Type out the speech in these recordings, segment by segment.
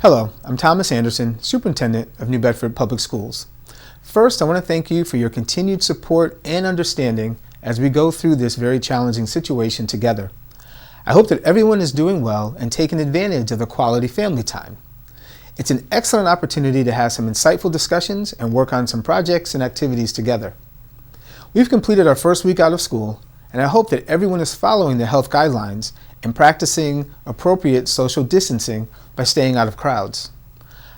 Hello, I'm Thomas Anderson, Superintendent of New Bedford Public Schools. First, I want to thank you for your continued support and understanding as we go through this very challenging situation together. I hope that everyone is doing well and taking advantage of the quality family time. It's an excellent opportunity to have some insightful discussions and work on some projects and activities together. We've completed our first week out of school, and I hope that everyone is following the health guidelines and practicing appropriate social distancing by staying out of crowds.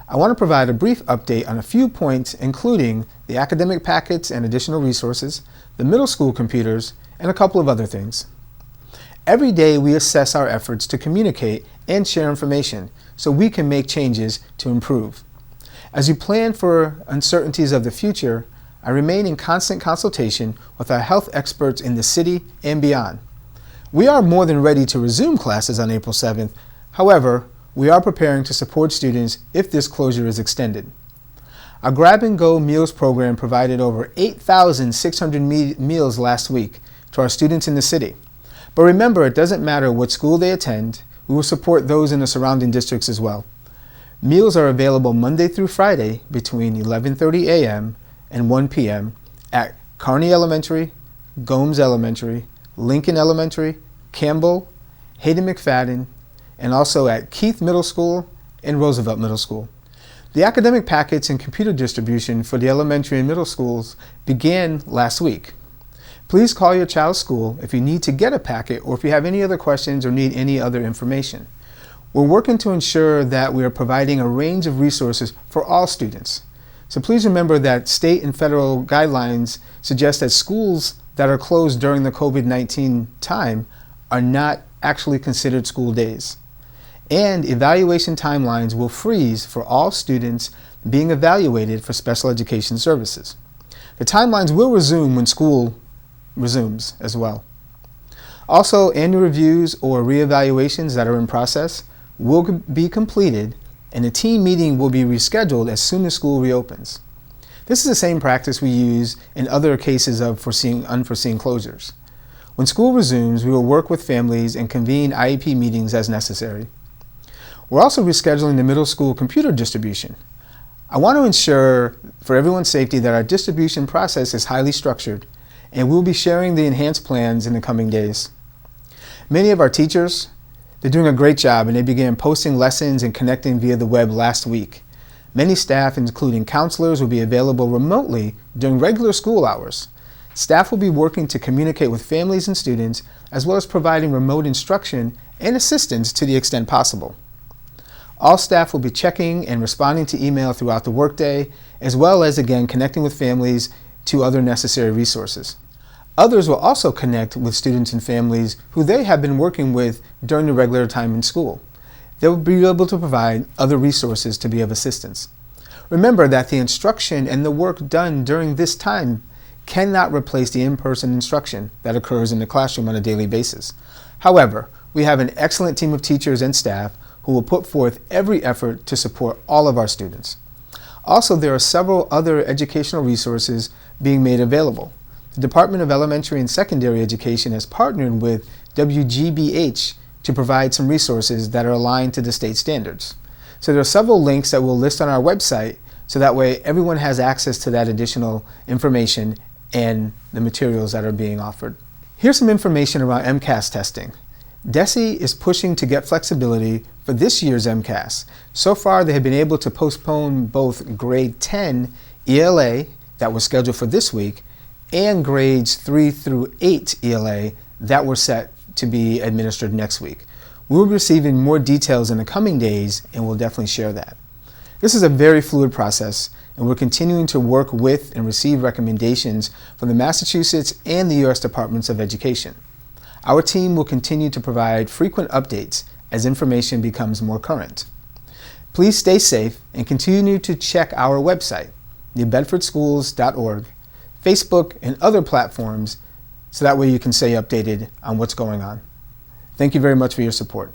I want to provide a brief update on a few points, including the academic packets and additional resources, the middle school computers, and a couple of other things. Every day we assess our efforts to communicate and share information so we can make changes to improve. As you plan for uncertainties of the future, I remain in constant consultation with our health experts in the city and beyond. We are more than ready to resume classes on April 7th. However, we are preparing to support students if this closure is extended. Our Grab and Go Meals program provided over 8,600 meals last week to our students in the city. But remember, it doesn't matter what school they attend, we will support those in the surrounding districts as well. Meals are available Monday through Friday between 11:30 a.m. and 1 p.m. at Kearney Elementary, Gomes Elementary, Lincoln Elementary, Campbell, Hayden McFadden, and also at Keith Middle School and Roosevelt Middle School. The academic packets and computer distribution for the elementary and middle schools began last week. Please call your child's school if you need to get a packet or if you have any other questions or need any other information. We're working to ensure that we are providing a range of resources for all students. So please remember that state and federal guidelines suggest that schools that are closed during the COVID-19 time are not actually considered school days. And evaluation timelines will freeze for all students being evaluated for special education services. The timelines will resume when school resumes as well. Also, annual reviews or reevaluations that are in process will be completed, and a team meeting will be rescheduled as soon as school reopens. This is the same practice we use in other cases of unforeseen closures. When school resumes, we will work with families and convene IEP meetings as necessary. We're also rescheduling the middle school computer distribution. I want to ensure for everyone's safety that our distribution process is highly structured, and we'll be sharing the enhanced plans in the coming days. Many of our teachers, they're doing a great job, and they began posting lessons and connecting via the web last week. Many staff, including counselors, will be available remotely during regular school hours. Staff will be working to communicate with families and students, as well as providing remote instruction and assistance to the extent possible. All staff will be checking and responding to email throughout the workday, as well as, again, connecting with families to other necessary resources. Others will also connect with students and families who they have been working with during the regular time in school. They will be able to provide other resources to be of assistance. Remember that the instruction and the work done during this time cannot replace the in-person instruction that occurs in the classroom on a daily basis. However, we have an excellent team of teachers and staff who will put forth every effort to support all of our students. Also, there are several other educational resources being made available. The Department of Elementary and Secondary Education has partnered with WGBH to provide some resources that are aligned to the state standards. So there are several links that we'll list on our website, so that way everyone has access to that additional information and the materials that are being offered. Here's some information around MCAS testing. DESE is pushing to get flexibility for this year's MCAS. So far, they have been able to postpone both grade 10 ELA that was scheduled for this week and grades 3 through 8 ELA that were set to be administered next week. We'll be receiving more details in the coming days, and we'll definitely share that. This is a very fluid process, and we're continuing to work with and receive recommendations from the Massachusetts and the U.S. Departments of Education. Our team will continue to provide frequent updates as information becomes more current. Please stay safe and continue to check our website, newbedfordschools.org, Facebook, and other platforms, so that way you can stay updated on what's going on. Thank you very much for your support.